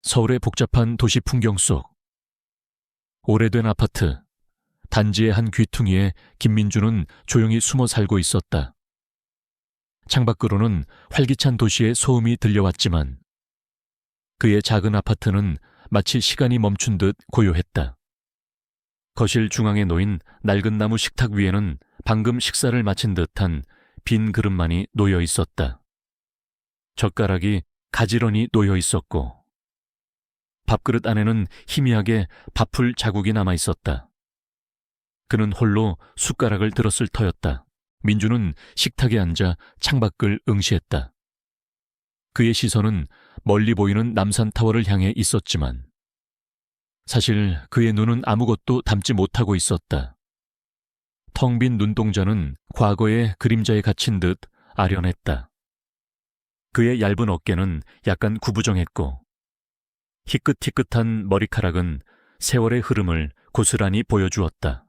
서울의 복잡한 도시 풍경 속 오래된 아파트, 단지의 한 귀퉁이에 김민주는 조용히 숨어 살고 있었다. 창밖으로는 활기찬 도시의 소음이 들려왔지만 그의 작은 아파트는 마치 시간이 멈춘 듯 고요했다. 거실 중앙에 놓인 낡은 나무 식탁 위에는 방금 식사를 마친 듯한 빈 그릇만이 놓여 있었다. 젓가락이 가지런히 놓여 있었고 밥그릇 안에는 희미하게 밥풀 자국이 남아 있었다. 그는 홀로 숟가락을 들었을 터였다. 민주는 식탁에 앉아 창밖을 응시했다. 그의 시선은 멀리 보이는 남산타워를 향해 있었지만 사실 그의 눈은 아무것도 담지 못하고 있었다. 텅 빈 눈동자는 과거의 그림자에 갇힌 듯 아련했다. 그의 얇은 어깨는 약간 구부정했고 희끗희끗한 머리카락은 세월의 흐름을 고스란히 보여주었다.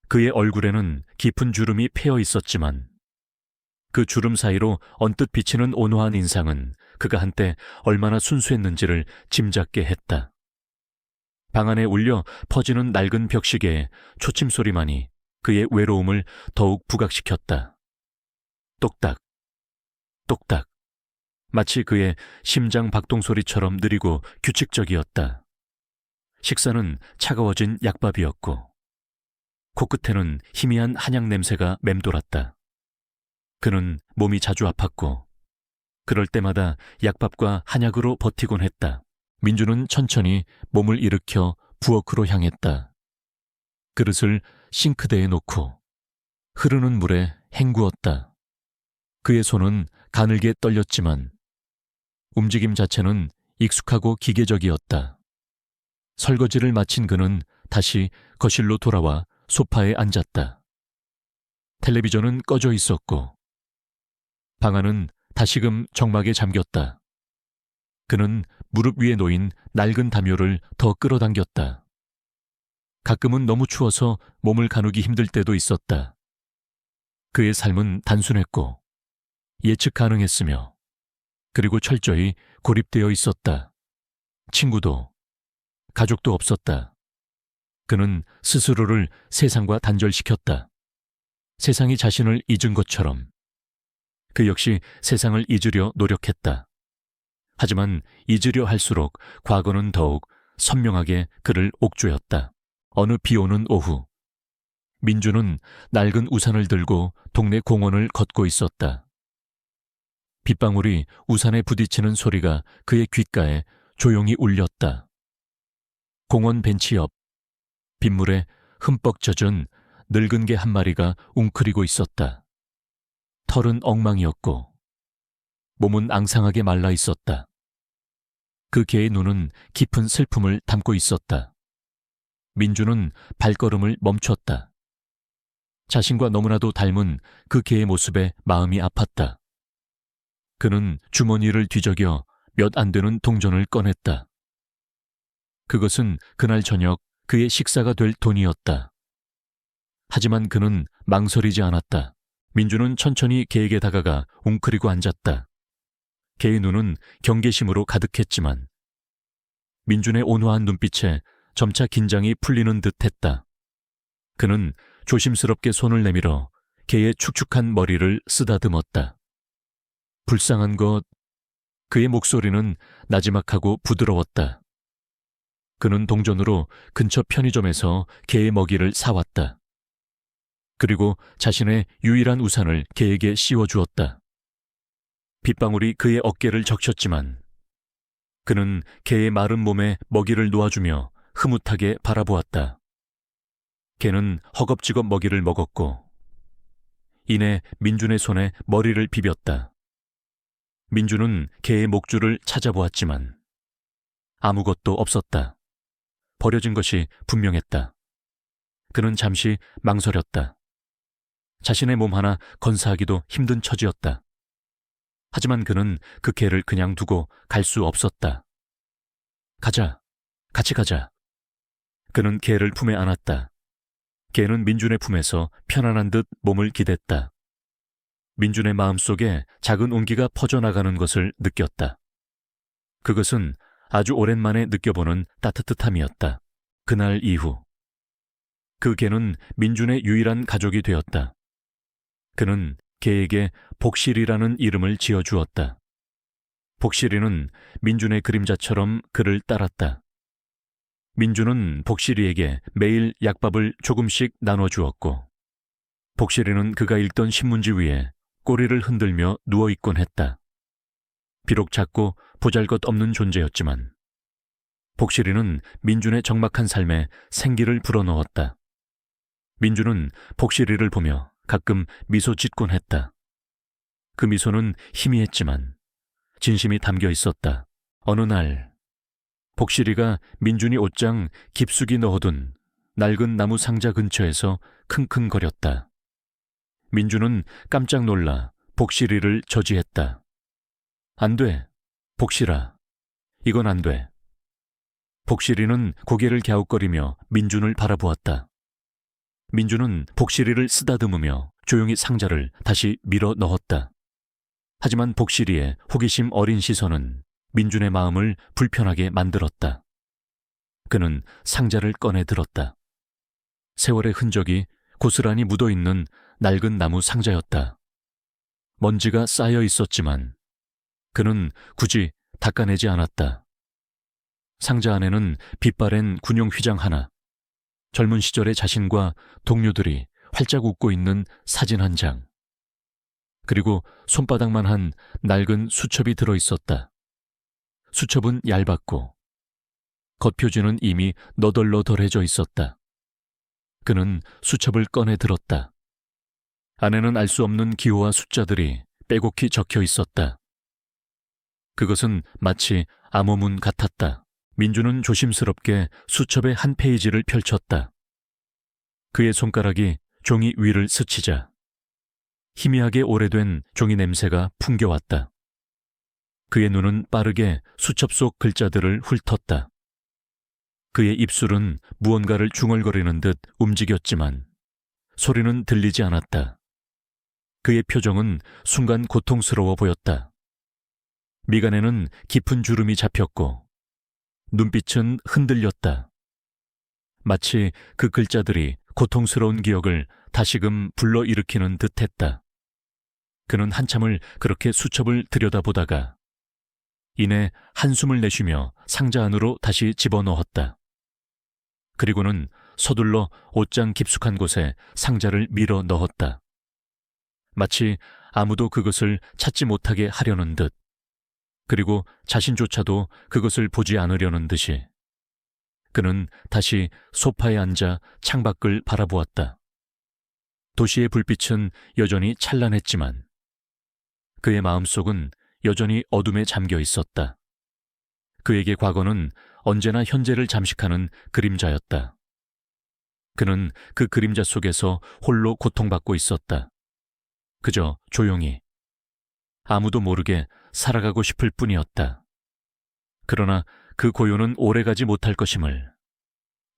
그의 얼굴에는 깊은 주름이 패여 있었지만 그 주름 사이로 언뜻 비치는 온화한 인상은 그가 한때 얼마나 순수했는지를 짐작게 했다. 방 안에 울려 퍼지는 낡은 벽시계의 초침 소리만이 그의 외로움을 더욱 부각시켰다. 똑딱, 똑딱. 마치 그의 심장 박동 소리처럼 느리고 규칙적이었다. 식사는 차가워진 약밥이었고 코끝에는 희미한 한약 냄새가 맴돌았다. 그는 몸이 자주 아팠고 그럴 때마다 약밥과 한약으로 버티곤 했다. 민주는 천천히 몸을 일으켜 부엌으로 향했다. 그릇을 싱크대에 놓고 흐르는 물에 헹구었다. 그의 손은 가늘게 떨렸지만 움직임 자체는 익숙하고 기계적이었다. 설거지를 마친 그는 다시 거실로 돌아와 소파에 앉았다. 텔레비전은 꺼져 있었고 방 안은 다시금 적막에 잠겼다. 그는 무릎 위에 놓인 낡은 담요를 더 끌어당겼다. 가끔은 너무 추워서 몸을 가누기 힘들 때도 있었다. 그의 삶은 단순했고 예측 가능했으며 그리고 철저히 고립되어 있었다. 친구도, 가족도 없었다. 그는 스스로를 세상과 단절시켰다. 세상이 자신을 잊은 것처럼 그 역시 세상을 잊으려 노력했다. 하지만 잊으려 할수록 과거는 더욱 선명하게 그를 옥죄었다. 어느 비오는 오후, 민주는 낡은 우산을 들고 동네 공원을 걷고 있었다. 빗방울이 우산에 부딪히는 소리가 그의 귓가에 조용히 울렸다. 공원 벤치 옆 빗물에 흠뻑 젖은 늙은 개 한 마리가 웅크리고 있었다. 털은 엉망이었고 몸은 앙상하게 말라 있었다. 그 개의 눈은 깊은 슬픔을 담고 있었다. 민주는 발걸음을 멈췄다. 자신과 너무나도 닮은 그 개의 모습에 마음이 아팠다. 그는 주머니를 뒤적여 몇 안 되는 동전을 꺼냈다. 그것은 그날 저녁 그의 식사가 될 돈이었다. 하지만 그는 망설이지 않았다. 민주는 천천히 개에게 다가가 웅크리고 앉았다. 개의 눈은 경계심으로 가득했지만 민준의 온화한 눈빛에 점차 긴장이 풀리는 듯했다. 그는 조심스럽게 손을 내밀어 개의 축축한 머리를 쓰다듬었다. 불쌍한 것. 그의 목소리는 나지막하고 부드러웠다. 그는 동전으로 근처 편의점에서 개의 먹이를 사왔다. 그리고 자신의 유일한 우산을 개에게 씌워주었다. 빗방울이 그의 어깨를 적셨지만 그는 개의 마른 몸에 먹이를 놓아주며 흐뭇하게 바라보았다. 개는 허겁지겁 먹이를 먹었고 이내 민준의 손에 머리를 비볐다. 민주는 개의 목줄을 찾아보았지만 아무것도 없었다. 버려진 것이 분명했다. 그는 잠시 망설였다. 자신의 몸 하나 건사하기도 힘든 처지였다. 하지만 그는 그 개를 그냥 두고 갈 수 없었다. 가자, 같이 가자. 그는 개를 품에 안았다. 개는 민준의 품에서 편안한 듯 몸을 기댔다. 민준의 마음속에 작은 온기가 퍼져나가는 것을 느꼈다. 그것은 아주 오랜만에 느껴보는 따뜻함이었다. 그날 이후 그 개는 민준의 유일한 가족이 되었다. 그는 개에게 복실이라는 이름을 지어주었다. 복실이는 민준의 그림자처럼 그를 따랐다. 민준은 복실이에게 매일 약밥을 조금씩 나눠주었고, 복실이는 그가 읽던 신문지 위에 꼬리를 흔들며 누워있곤 했다. 비록 작고 보잘것없는 존재였지만 복실이는 민준의 적막한 삶에 생기를 불어넣었다. 민준은 복실이를 보며 가끔 미소 짓곤 했다. 그 미소는 희미했지만 진심이 담겨 있었다. 어느 날 복실이가 민준이 옷장 깊숙이 넣어둔 낡은 나무 상자 근처에서 킁킁거렸다. 민준은 깜짝 놀라 복실이를 저지했다. 안 돼, 복실아. 이건 안 돼. 복실이는 고개를 갸웃거리며 민준을 바라보았다. 민준은 복실이를 쓰다듬으며 조용히 상자를 다시 밀어 넣었다. 하지만 복실이의 호기심 어린 시선은 민준의 마음을 불편하게 만들었다. 그는 상자를 꺼내 들었다. 세월의 흔적이 고스란히 묻어있는 낡은 나무 상자였다. 먼지가 쌓여 있었지만 그는 굳이 닦아내지 않았다. 상자 안에는 빛바랜 군용 휘장 하나, 젊은 시절의 자신과 동료들이 활짝 웃고 있는 사진 한 장, 그리고 손바닥만 한 낡은 수첩이 들어있었다. 수첩은 얇았고 겉표지는 이미 너덜너덜해져 있었다. 그는 수첩을 꺼내 들었다. 안에는 알 수 없는 기호와 숫자들이 빼곡히 적혀 있었다. 그것은 마치 암호문 같았다. 민준은 조심스럽게 수첩의 한 페이지를 펼쳤다. 그의 손가락이 종이 위를 스치자 희미하게 오래된 종이 냄새가 풍겨왔다. 그의 눈은 빠르게 수첩 속 글자들을 훑었다. 그의 입술은 무언가를 중얼거리는 듯 움직였지만 소리는 들리지 않았다. 그의 표정은 순간 고통스러워 보였다. 미간에는 깊은 주름이 잡혔고 눈빛은 흔들렸다. 마치 그 글자들이 고통스러운 기억을 다시금 불러일으키는 듯했다. 그는 한참을 그렇게 수첩을 들여다보다가 이내 한숨을 내쉬며 상자 안으로 다시 집어넣었다. 그리고는 서둘러 옷장 깊숙한 곳에 상자를 밀어 넣었다. 마치 아무도 그것을 찾지 못하게 하려는 듯, 그리고 자신조차도 그것을 보지 않으려는 듯이 그는 다시 소파에 앉아 창밖을 바라보았다. 도시의 불빛은 여전히 찬란했지만 그의 마음속은 여전히 어둠에 잠겨 있었다. 그에게 과거는 언제나 현재를 잠식하는 그림자였다. 그는 그 그림자 속에서 홀로 고통받고 있었다. 그저 조용히, 아무도 모르게 살아가고 싶을 뿐이었다. 그러나 그 고요는 오래가지 못할 것임을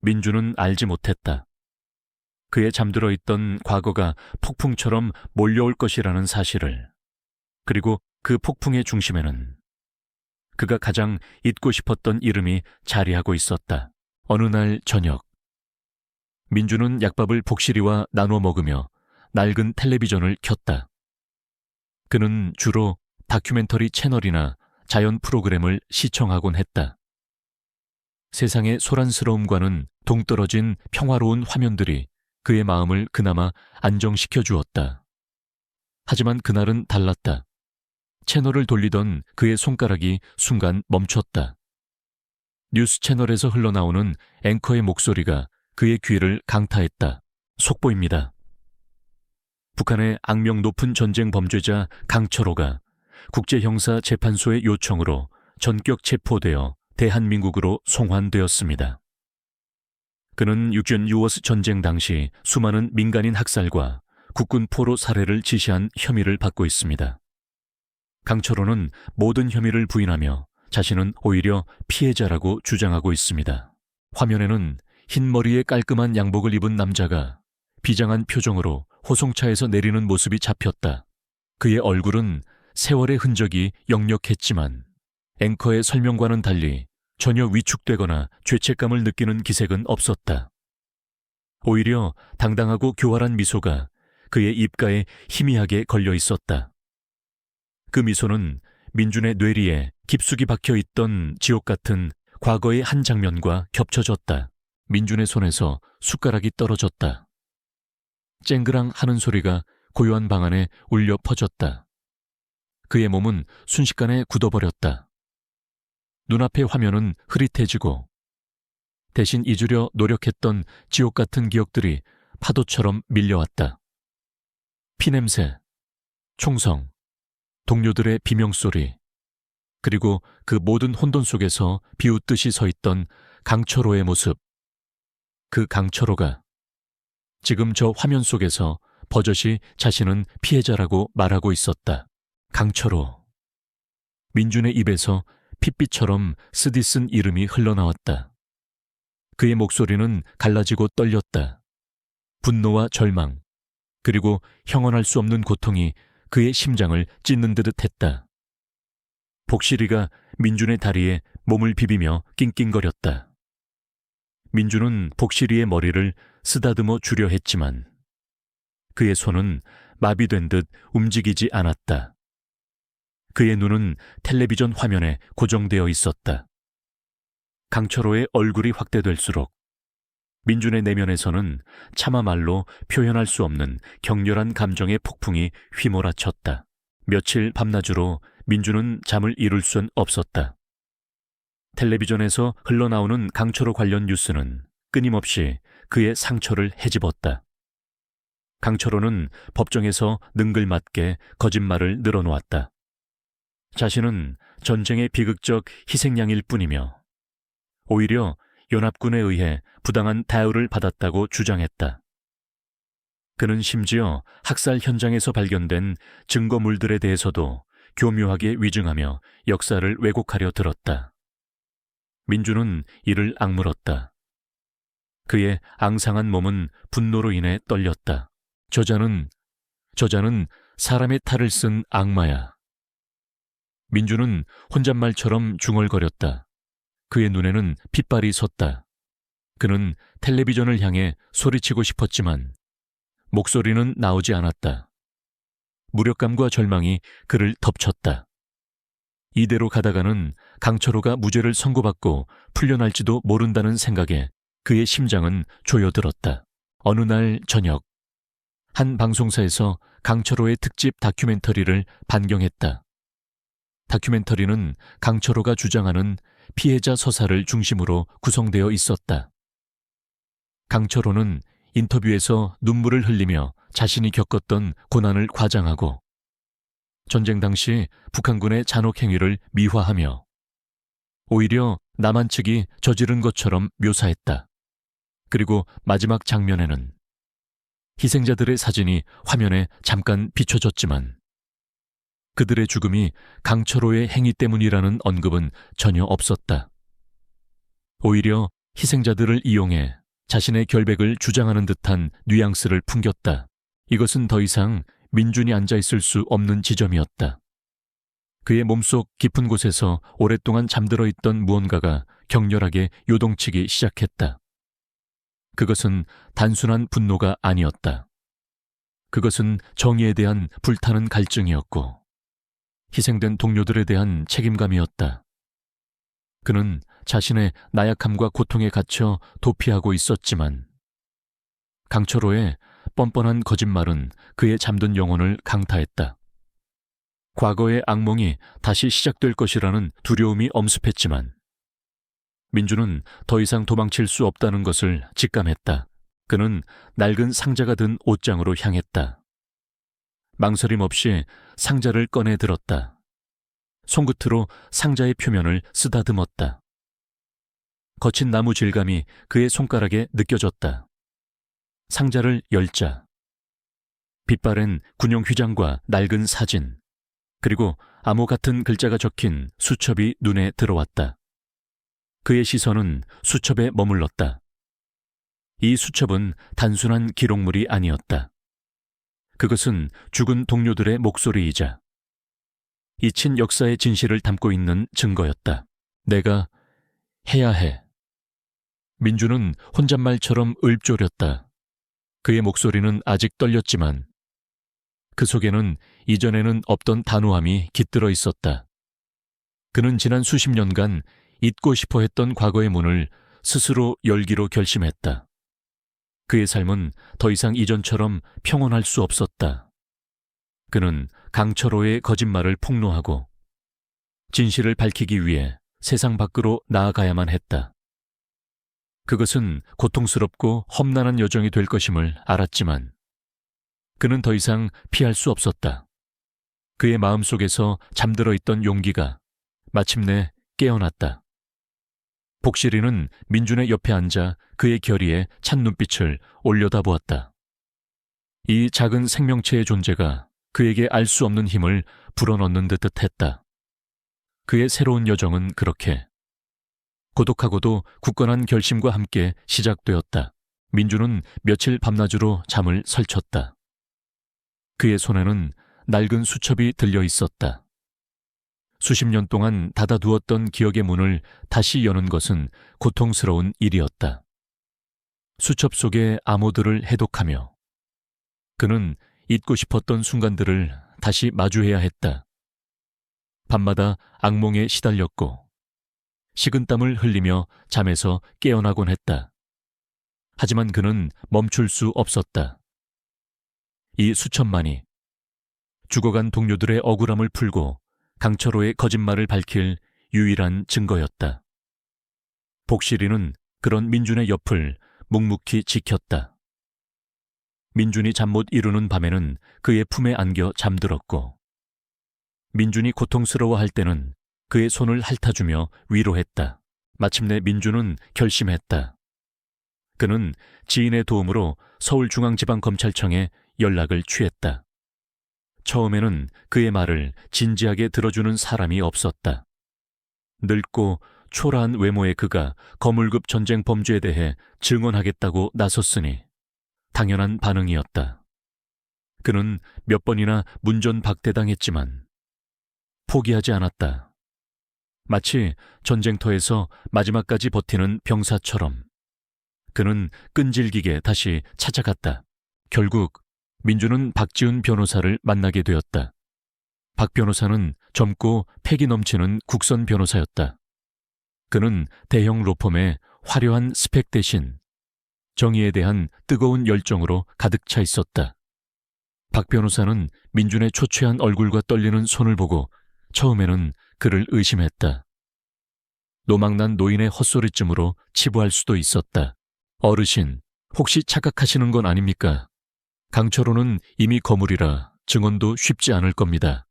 민준은 알지 못했다. 그의 잠들어 있던 과거가 폭풍처럼 몰려올 것이라는 사실을, 그리고 그 폭풍의 중심에는 그가 가장 잊고 싶었던 이름이 자리하고 있었다. 어느 날 저녁, 민준은 약밥을 복실이와 나눠 먹으며 낡은 텔레비전을 켰다. 그는 주로 다큐멘터리 채널이나 자연 프로그램을 시청하곤 했다. 세상의 소란스러움과는 동떨어진 평화로운 화면들이 그의 마음을 그나마 안정시켜 주었다. 하지만 그날은 달랐다. 채널을 돌리던 그의 손가락이 순간 멈췄다. 뉴스 채널에서 흘러나오는 앵커의 목소리가 그의 귀를 강타했다. 속보입니다. 북한의 악명 높은 전쟁 범죄자 강철호가 국제형사재판소의 요청으로 전격 체포되어 대한민국으로 송환되었습니다. 그는 6.25 유월 전쟁 당시 수많은 민간인 학살과 국군 포로 살해를 지시한 혐의를 받고 있습니다. 강철호는 모든 혐의를 부인하며 자신은 오히려 피해자라고 주장하고 있습니다. 화면에는 흰머리에 깔끔한 양복을 입은 남자가 비장한 표정으로 호송차에서 내리는 모습이 잡혔다. 그의 얼굴은 세월의 흔적이 역력했지만 앵커의 설명과는 달리 전혀 위축되거나 죄책감을 느끼는 기색은 없었다. 오히려 당당하고 교활한 미소가 그의 입가에 희미하게 걸려 있었다. 그 미소는 민준의 뇌리에 깊숙이 박혀 있던 지옥 같은 과거의 한 장면과 겹쳐졌다. 민준의 손에서 숟가락이 떨어졌다. 쨍그랑 하는 소리가 고요한 방 안에 울려 퍼졌다. 그의 몸은 순식간에 굳어버렸다. 눈앞의 화면은 흐릿해지고 대신 잊으려 노력했던 지옥 같은 기억들이 파도처럼 밀려왔다. 피냄새, 총성, 동료들의 비명소리, 그리고 그 모든 혼돈 속에서 비웃듯이 서 있던 강철호의 모습. 그 강철호가 지금 저 화면 속에서 버젓이 자신은 피해자라고 말하고 있었다. 강철호. 민준의 입에서 핏빛처럼 쓰디쓴 이름이 흘러나왔다. 그의 목소리는 갈라지고 떨렸다. 분노와 절망, 그리고 형언할 수 없는 고통이 그의 심장을 찢는 듯 했다. 복실이가 민준의 다리에 몸을 비비며 낑낑거렸다. 민준은 복실이의 머리를 쓰다듬어 주려 했지만 그의 손은 마비된 듯 움직이지 않았다. 그의 눈은 텔레비전 화면에 고정되어 있었다. 강철호의 얼굴이 확대될수록 민준의 내면에서는 차마 말로 표현할 수 없는 격렬한 감정의 폭풍이 휘몰아쳤다. 며칠 밤낮으로 민준은 잠을 이룰 순 없었다. 텔레비전에서 흘러나오는 강철호 관련 뉴스는 끊임없이 그의 상처를 헤집었다. 강철호는 법정에서 능글맞게 거짓말을 늘어놓았다. 자신은 전쟁의 비극적 희생양일 뿐이며 오히려 연합군에 의해 부당한 대우를 받았다고 주장했다. 그는 심지어 학살 현장에서 발견된 증거물들에 대해서도 교묘하게 위증하며 역사를 왜곡하려 들었다. 민준은 이를 악물었다. 그의 앙상한 몸은 분노로 인해 떨렸다. 저자는 사람의 탈을 쓴 악마야. 민준은 혼잣말처럼 중얼거렸다. 그의 눈에는 핏발이 섰다. 그는 텔레비전을 향해 소리치고 싶었지만 목소리는 나오지 않았다. 무력감과 절망이 그를 덮쳤다. 이대로 가다가는 강철호가 무죄를 선고받고 풀려날지도 모른다는 생각에 그의 심장은 조여들었다. 어느 날 저녁, 한 방송사에서 강철호의 특집 다큐멘터리를 반경했다. 다큐멘터리는 강철호가 주장하는 피해자 서사를 중심으로 구성되어 있었다. 강철호는 인터뷰에서 눈물을 흘리며 자신이 겪었던 고난을 과장하고 전쟁 당시 북한군의 잔혹 행위를 미화하며 오히려 남한 측이 저지른 것처럼 묘사했다. 그리고 마지막 장면에는 희생자들의 사진이 화면에 잠깐 비춰졌지만 그들의 죽음이 강철호의 행위 때문이라는 언급은 전혀 없었다. 오히려 희생자들을 이용해 자신의 결백을 주장하는 듯한 뉘앙스를 풍겼다. 이것은 더 이상 민준이 앉아있을 수 없는 지점이었다. 그의 몸속 깊은 곳에서 오랫동안 잠들어 있던 무언가가 격렬하게 요동치기 시작했다. 그것은 단순한 분노가 아니었다. 그것은 정의에 대한 불타는 갈증이었고 희생된 동료들에 대한 책임감이었다. 그는 자신의 나약함과 고통에 갇혀 도피하고 있었지만 강철호의 뻔뻔한 거짓말은 그의 잠든 영혼을 강타했다. 과거의 악몽이 다시 시작될 것이라는 두려움이 엄습했지만 민준은 더 이상 도망칠 수 없다는 것을 직감했다. 그는 낡은 상자가 든 옷장으로 향했다. 망설임 없이 상자를 꺼내 들었다. 손끝으로 상자의 표면을 쓰다듬었다. 거친 나무 질감이 그의 손가락에 느껴졌다. 상자를 열자 빛바랜 군용 휘장과 낡은 사진, 그리고 암호 같은 글자가 적힌 수첩이 눈에 들어왔다. 그의 시선은 수첩에 머물렀다. 이 수첩은 단순한 기록물이 아니었다. 그것은 죽은 동료들의 목소리이자 잊힌 역사의 진실을 담고 있는 증거였다. 내가 해야 해. 민주는 혼잣말처럼 읊조렸다. 그의 목소리는 아직 떨렸지만 그 속에는 이전에는 없던 단호함이 깃들어 있었다. 그는 지난 수십 년간 잊고 싶어 했던 과거의 문을 스스로 열기로 결심했다. 그의 삶은 더 이상 이전처럼 평온할 수 없었다. 그는 강철호의 거짓말을 폭로하고 진실을 밝히기 위해 세상 밖으로 나아가야만 했다. 그것은 고통스럽고 험난한 여정이 될 것임을 알았지만 그는 더 이상 피할 수 없었다. 그의 마음속에서 잠들어 있던 용기가 마침내 깨어났다. 복실이는 민준의 옆에 앉아 그의 결의에 찬 눈빛을 올려다보았다. 이 작은 생명체의 존재가 그에게 알 수 없는 힘을 불어넣는 듯 했다. 그의 새로운 여정은 그렇게 고독하고도 굳건한 결심과 함께 시작되었다. 민준은 며칠 밤낮으로 잠을 설쳤다. 그의 손에는 낡은 수첩이 들려 있었다. 수십 년 동안 닫아두었던 기억의 문을 다시 여는 것은 고통스러운 일이었다. 수첩 속의 암호들을 해독하며 그는 잊고 싶었던 순간들을 다시 마주해야 했다. 밤마다 악몽에 시달렸고 식은땀을 흘리며 잠에서 깨어나곤 했다. 하지만 그는 멈출 수 없었다. 이 수첩만이 죽어간 동료들의 억울함을 풀고 강철호의 거짓말을 밝힐 유일한 증거였다. 복실이는 그런 민준의 옆을 묵묵히 지켰다. 민준이 잠 못 이루는 밤에는 그의 품에 안겨 잠들었고 민준이 고통스러워할 때는 그의 손을 핥아주며 위로했다. 마침내 민준은 결심했다. 그는 지인의 도움으로 서울중앙지방검찰청에 연락을 취했다. 처음에는 그의 말을 진지하게 들어주는 사람이 없었다. 늙고 초라한 외모의 그가 거물급 전쟁 범죄에 대해 증언하겠다고 나섰으니 당연한 반응이었다. 그는 몇 번이나 문전박대당했지만 포기하지 않았다. 마치 전쟁터에서 마지막까지 버티는 병사처럼 그는 끈질기게 다시 찾아갔다. 결국 민준은 박지훈 변호사를 만나게 되었다. 박 변호사는 젊고 패기 넘치는 국선 변호사였다. 그는 대형 로펌의 화려한 스펙 대신 정의에 대한 뜨거운 열정으로 가득 차 있었다. 박 변호사는 민준의 초췌한 얼굴과 떨리는 손을 보고 처음에는 그를 의심했다. 노망난 노인의 헛소리쯤으로 치부할 수도 있었다. 어르신, 혹시 착각하시는 건 아닙니까? 강철호는 이미 거물이라 증언도 쉽지 않을 겁니다.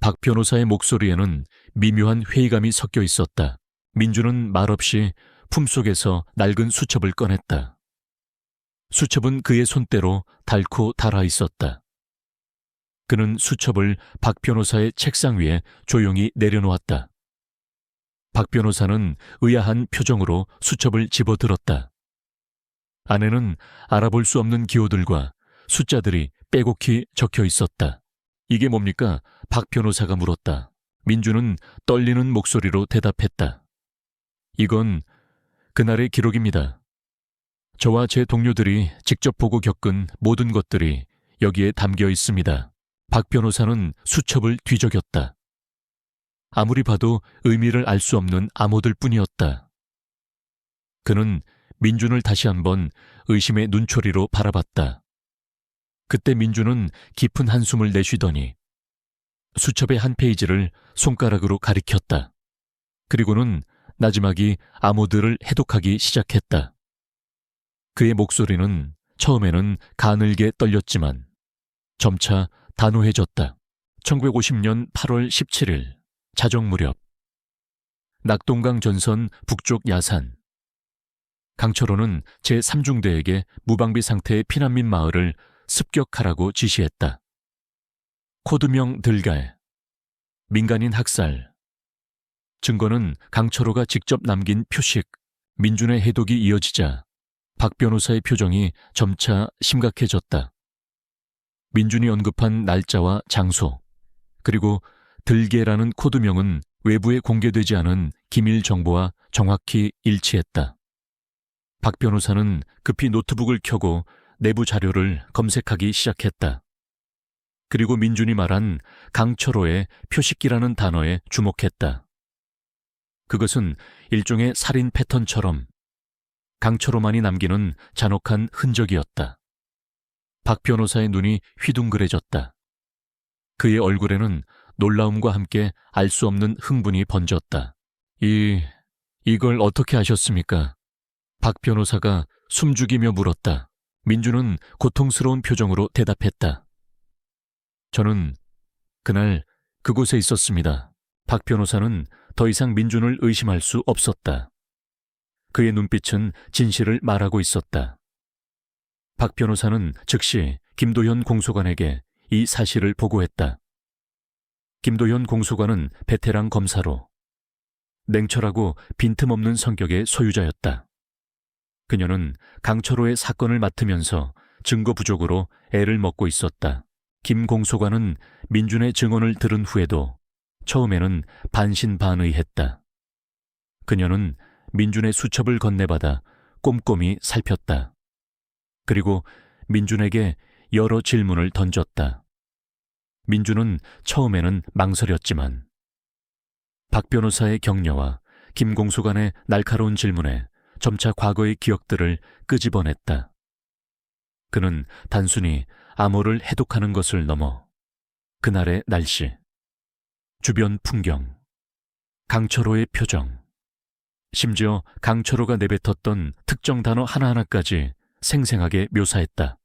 박 변호사의 목소리에는 미묘한 회의감이 섞여 있었다. 민준은 말없이 품속에서 낡은 수첩을 꺼냈다. 수첩은 그의 손대로 닳고 닳아 있었다. 그는 수첩을 박 변호사의 책상 위에 조용히 내려놓았다. 박 변호사는 의아한 표정으로 수첩을 집어들었다. 안에는 알아볼 수 없는 기호들과 숫자들이 빼곡히 적혀 있었다. 이게 뭡니까? 박 변호사가 물었다. 민준은 떨리는 목소리로 대답했다. 이건 그날의 기록입니다. 저와 제 동료들이 직접 보고 겪은 모든 것들이 여기에 담겨 있습니다. 박 변호사는 수첩을 뒤적였다. 아무리 봐도 의미를 알 수 없는 암호들 뿐이었다. 그는 민준을 다시 한번 의심의 눈초리로 바라봤다. 그때 민준은 깊은 한숨을 내쉬더니 수첩의 한 페이지를 손가락으로 가리켰다. 그리고는 나지막이 암호들을 해독하기 시작했다. 그의 목소리는 처음에는 가늘게 떨렸지만 점차 단호해졌다. 1950년 8월 17일 자정 무렵 낙동강 전선 북쪽 야산. 강철호는 제3중대에게 무방비 상태의 피난민 마을을 습격하라고 지시했다. 코드명 들갈, 민간인 학살. 증거는 강철호가 직접 남긴 표식, 민준의 해독이 이어지자 박 변호사의 표정이 점차 심각해졌다. 민준이 언급한 날짜와 장소, 그리고 들개라는 코드명은 외부에 공개되지 않은 기밀 정보와 정확히 일치했다. 박 변호사는 급히 노트북을 켜고 내부 자료를 검색하기 시작했다. 그리고 민준이 말한 강철호의 표식기라는 단어에 주목했다. 그것은 일종의 살인 패턴처럼 강철호만이 남기는 잔혹한 흔적이었다. 박 변호사의 눈이 휘둥그레졌다. 그의 얼굴에는 놀라움과 함께 알 수 없는 흥분이 번졌다. 이걸 어떻게 아셨습니까? 박 변호사가 숨죽이며 물었다. 민준은 고통스러운 표정으로 대답했다. 저는 그날 그곳에 있었습니다. 박 변호사는 더 이상 민준을 의심할 수 없었다. 그의 눈빛은 진실을 말하고 있었다. 박 변호사는 즉시 김도현 공소관에게 이 사실을 보고했다. 김도현 공소관은 베테랑 검사로 냉철하고 빈틈없는 성격의 소유자였다. 그녀는 강철호의 사건을 맡으면서 증거 부족으로 애를 먹고 있었다. 김 공소관은 민준의 증언을 들은 후에도 처음에는 반신반의했다. 그녀는 민준의 수첩을 건네받아 꼼꼼히 살폈다. 그리고 민준에게 여러 질문을 던졌다. 민준은 처음에는 망설였지만 박 변호사의 격려와 김 공소관의 날카로운 질문에 점차 과거의 기억들을 끄집어냈다. 그는 단순히 암호를 해독하는 것을 넘어 그날의 날씨, 주변 풍경, 강철호의 표정, 심지어 강철호가 내뱉었던 특정 단어 하나하나까지 생생하게 묘사했다.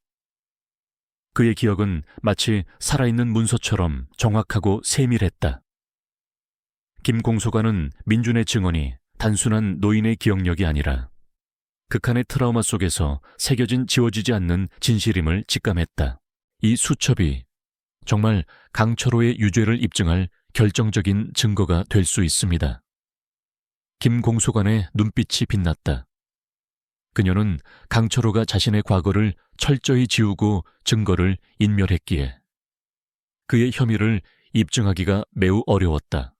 그의 기억은 마치 살아있는 문서처럼 정확하고 세밀했다. 김 공소관은 민준의 증언이 단순한 노인의 기억력이 아니라 극한의 트라우마 속에서 새겨진 지워지지 않는 진실임을 직감했다. 이 수첩이 정말 강철호의 유죄를 입증할 결정적인 증거가 될 수 있습니다. 김 공소관의 눈빛이 빛났다. 그녀는 강철호가 자신의 과거를 철저히 지우고 증거를 인멸했기에 그의 혐의를 입증하기가 매우 어려웠다.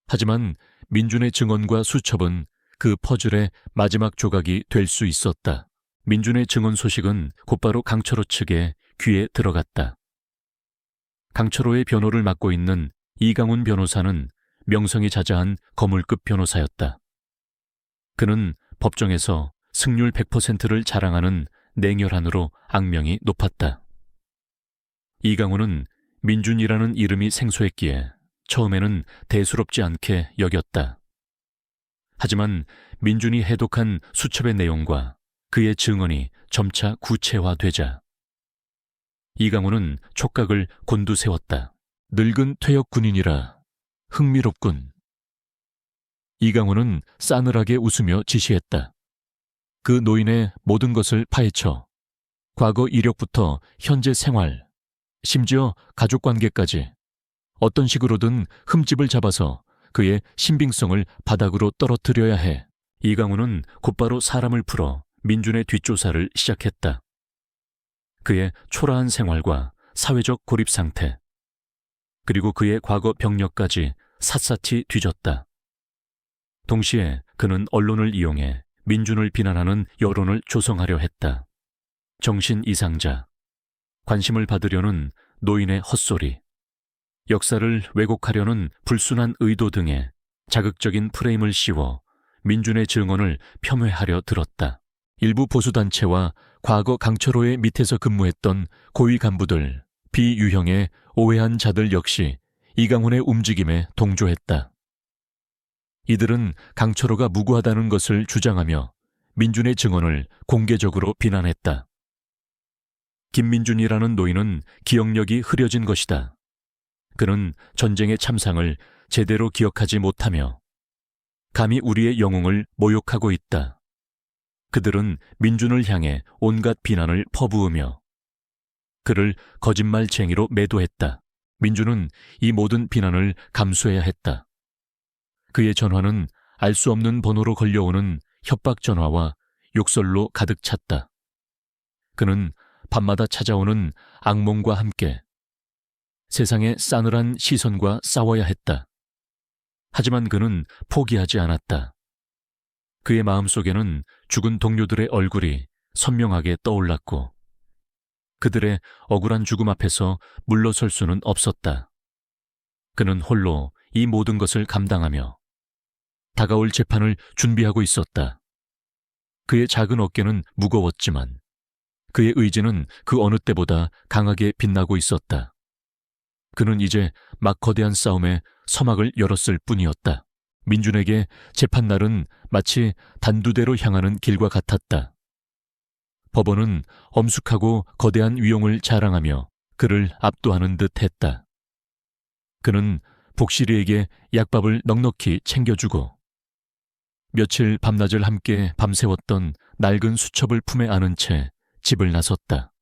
하지만 민준의 증언과 수첩은 그 퍼즐의 마지막 조각이 될 수 있었다. 민준의 증언 소식은 곧바로 강철호 측의 귀에 들어갔다. 강철호의 변호를 맡고 있는 이강훈 변호사는 명성이 자자한 거물급 변호사였다. 그는 법정에서 승률 100%를 자랑하는 냉혈한으로 악명이 높았다. 이강훈은 민준이라는 이름이 생소했기에 처음에는 대수롭지 않게 여겼다. 하지만 민준이 해독한 수첩의 내용과 그의 증언이 점차 구체화되자 이강훈은 촉각을 곤두세웠다. 늙은 퇴역 군인이라 흥미롭군. 이강훈은 싸늘하게 웃으며 지시했다. 그 노인의 모든 것을 파헤쳐 과거 이력부터 현재 생활, 심지어 가족관계까지 어떤 식으로든 흠집을 잡아서 그의 신빙성을 바닥으로 떨어뜨려야 해. 이강훈은 곧바로 사람을 풀어 민준의 뒷조사를 시작했다. 그의 초라한 생활과 사회적 고립 상태, 그리고 그의 과거 병력까지 샅샅이 뒤졌다. 동시에 그는 언론을 이용해 민준을 비난하는 여론을 조성하려 했다. 정신 이상자, 관심을 받으려는 노인의 헛소리, 역사를 왜곡하려는 불순한 의도 등의 자극적인 프레임을 씌워 민준의 증언을 폄훼하려 들었다. 일부 보수단체와 과거 강철호의 밑에서 근무했던 고위 간부들, 비유형의 오해한 자들 역시 이강훈의 움직임에 동조했다. 이들은 강철호가 무고하다는 것을 주장하며 민준의 증언을 공개적으로 비난했다. 김민준이라는 노인은 기억력이 흐려진 것이다. 그는 전쟁의 참상을 제대로 기억하지 못하며 감히 우리의 영웅을 모욕하고 있다. 그들은 민준을 향해 온갖 비난을 퍼부으며 그를 거짓말쟁이로 매도했다. 민준은 이 모든 비난을 감수해야 했다. 그의 전화는 알 수 없는 번호로 걸려오는 협박 전화와 욕설로 가득 찼다. 그는 밤마다 찾아오는 악몽과 함께 세상의 싸늘한 시선과 싸워야 했다. 하지만 그는 포기하지 않았다. 그의 마음속에는 죽은 동료들의 얼굴이 선명하게 떠올랐고 그들의 억울한 죽음 앞에서 물러설 수는 없었다. 그는 홀로 이 모든 것을 감당하며 다가올 재판을 준비하고 있었다. 그의 작은 어깨는 무거웠지만 그의 의지는 그 어느 때보다 강하게 빛나고 있었다. 그는 이제 막 거대한 싸움에 서막을 열었을 뿐이었다. 민준에게 재판날은 마치 단두대로 향하는 길과 같았다. 법원은 엄숙하고 거대한 위용을 자랑하며 그를 압도하는 듯 했다. 그는 복실이에게 약밥을 넉넉히 챙겨주고 며칠 밤낮을 함께 밤새웠던 낡은 수첩을 품에 안은 채 집을 나섰다.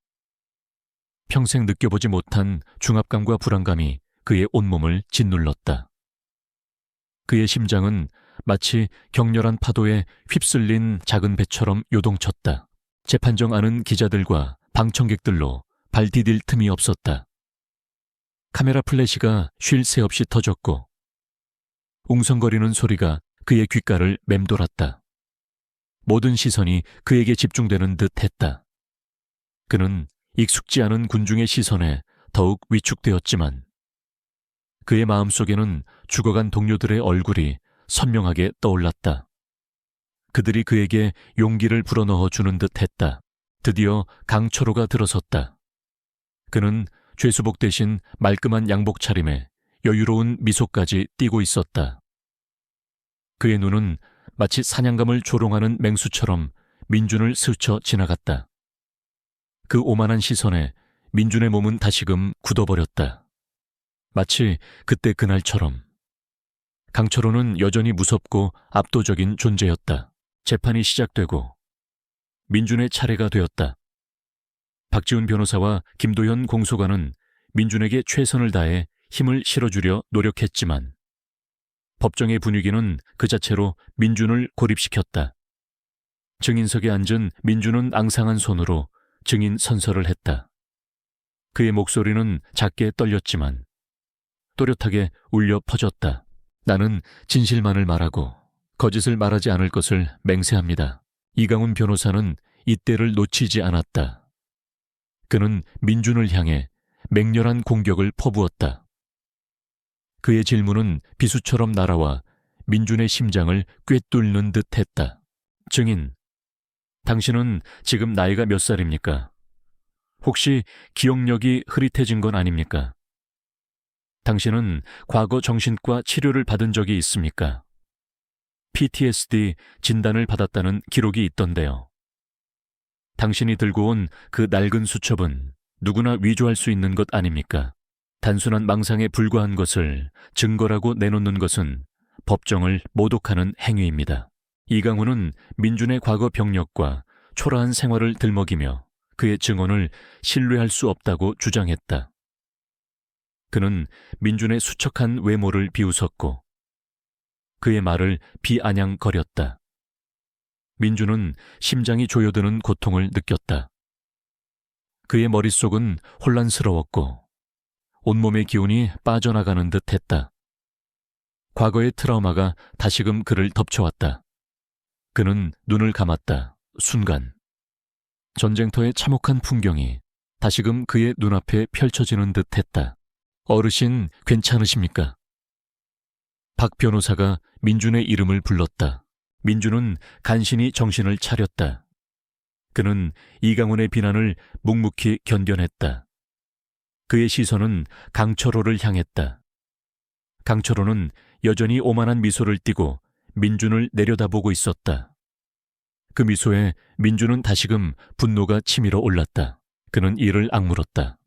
평생 느껴보지 못한 중압감과 불안감이 그의 온몸을 짓눌렀다. 그의 심장은 마치 격렬한 파도에 휩쓸린 작은 배처럼 요동쳤다. 재판정 안은 기자들과 방청객들로 발 디딜 틈이 없었다. 카메라 플래시가 쉴 새 없이 터졌고 웅성거리는 소리가 그의 귓가를 맴돌았다. 모든 시선이 그에게 집중되는 듯 했다. 그는 익숙지 않은 군중의 시선에 더욱 위축되었지만 그의 마음속에는 죽어간 동료들의 얼굴이 선명하게 떠올랐다. 그들이 그에게 용기를 불어넣어 주는 듯 했다. 드디어 강철호가 들어섰다. 그는 죄수복 대신 말끔한 양복 차림에 여유로운 미소까지 띠고 있었다. 그의 눈은 마치 사냥감을 조롱하는 맹수처럼 민준을 스쳐 지나갔다. 그 오만한 시선에 민준의 몸은 다시금 굳어버렸다. 마치 그때 그날처럼. 강철호는 여전히 무섭고 압도적인 존재였다. 재판이 시작되고 민준의 차례가 되었다. 박지훈 변호사와 김도현 공소관은 민준에게 최선을 다해 힘을 실어주려 노력했지만 법정의 분위기는 그 자체로 민준을 고립시켰다. 증인석에 앉은 민준은 앙상한 손으로 증인 선서를 했다. 그의 목소리는 작게 떨렸지만 또렷하게 울려 퍼졌다. 나는 진실만을 말하고 거짓을 말하지 않을 것을 맹세합니다. 이강훈 변호사는 이때를 놓치지 않았다. 그는 민준을 향해 맹렬한 공격을 퍼부었다. 그의 질문은 비수처럼 날아와 민준의 심장을 꿰뚫는 듯 했다. 증인, 당신은 지금 나이가 몇 살입니까? 혹시 기억력이 흐릿해진 건 아닙니까? 당신은 과거 정신과 치료를 받은 적이 있습니까? PTSD 진단을 받았다는 기록이 있던데요. 당신이 들고 온 그 낡은 수첩은 누구나 위조할 수 있는 것 아닙니까? 단순한 망상에 불과한 것을 증거라고 내놓는 것은 법정을 모독하는 행위입니다. 이강훈은 민준의 과거 병력과 초라한 생활을 들먹이며 그의 증언을 신뢰할 수 없다고 주장했다. 그는 민준의 수척한 외모를 비웃었고 그의 말을 비아냥거렸다. 민준은 심장이 조여드는 고통을 느꼈다. 그의 머릿속은 혼란스러웠고 온몸의 기운이 빠져나가는 듯 했다. 과거의 트라우마가 다시금 그를 덮쳐왔다. 그는 눈을 감았다. 순간 전쟁터의 참혹한 풍경이 다시금 그의 눈앞에 펼쳐지는 듯 했다. 어르신 괜찮으십니까? 박 변호사가 민준의 이름을 불렀다. 민준은 간신히 정신을 차렸다. 그는 이강훈의 비난을 묵묵히 견뎌냈다. 그의 시선은 강철호를 향했다. 강철호는 여전히 오만한 미소를 띠고 민준을 내려다보고 있었다. 그 미소에 민준은 다시금 분노가 치밀어 올랐다. 그는 이를 악물었다.